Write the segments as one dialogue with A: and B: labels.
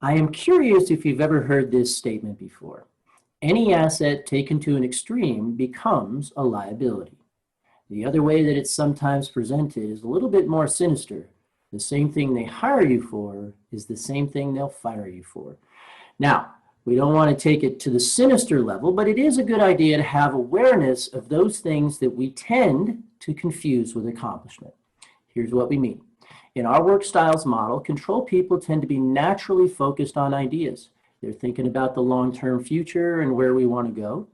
A: I am curious if you've ever heard this statement before. Any asset taken to an extreme becomes a liability. The other way that it's sometimes presented is a little bit more sinister. The same thing they hire you for is the same thing they'll fire you for. Now, we don't want to take it to the sinister level, but it is a good idea to have awareness of those things that we tend to confuse with accomplishment. Here's what we mean. In our work styles model, control people tend to be naturally focused on ideas. They're thinking about the long-term future and where we want to go.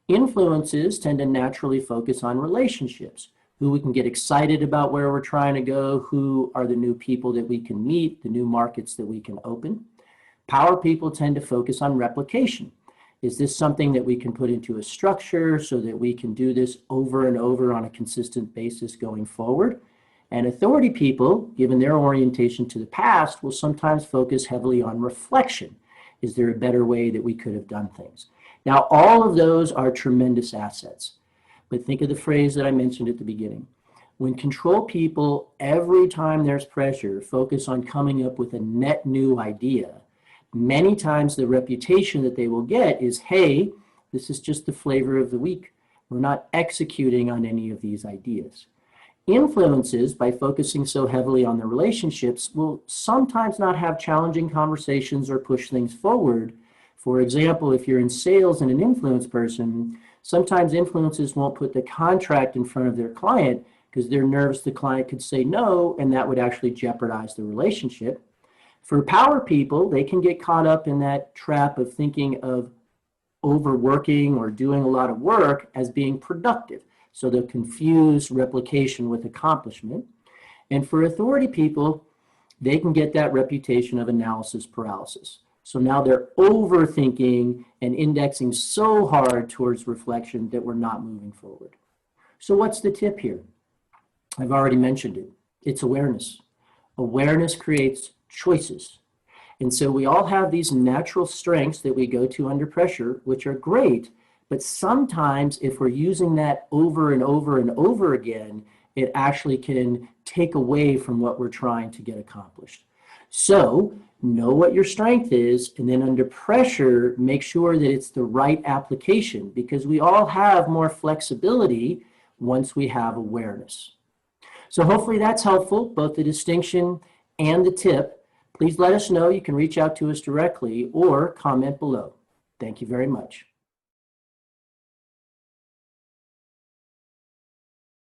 A: Influences tend to naturally focus on relationships, who we can get excited about where we're trying to go, who are the new people that we can meet, the new markets that we can open. Power people tend to focus on replication. Is this something that we can put into a structure so that we can do this over and over on a consistent basis going forward? And authority people, given their orientation to the past, will sometimes focus heavily on reflection. Is there a better way that we could have done things? Now, all of those are tremendous assets. But think of the phrase that I mentioned at the beginning. When control people, every time there's pressure, focus on coming up with a net new idea, many times the reputation that they will get is, hey, this is just the flavor of the week. We're not executing on any of these ideas. Influences, by focusing so heavily on the relationships, will sometimes not have challenging conversations or push things forward. For example, if you're in sales and an influence person, sometimes influences won't put the contract in front of their client because they're nervous the client could say no, and that would actually jeopardize the relationship. For power people, they can get caught up in that trap of thinking of overworking or doing a lot of work as being productive. So they'll confuse replication with accomplishment. And for authority people, they can get that reputation of analysis paralysis. So now they're overthinking and indexing so hard towards reflection that we're not moving forward. So what's the tip here? I've already mentioned it. It's awareness. Awareness creates choices. And so we all have these natural strengths that we go to under pressure, which are great. But sometimes if we're using that over and over and over again, it actually can take away from what we're trying to get accomplished. So know what your strength is, and then under pressure, make sure that it's the right application, because we all have more flexibility once we have awareness. So hopefully that's helpful, both the distinction and the tip. Please let us know. You can reach out to us directly or comment below. Thank you very much.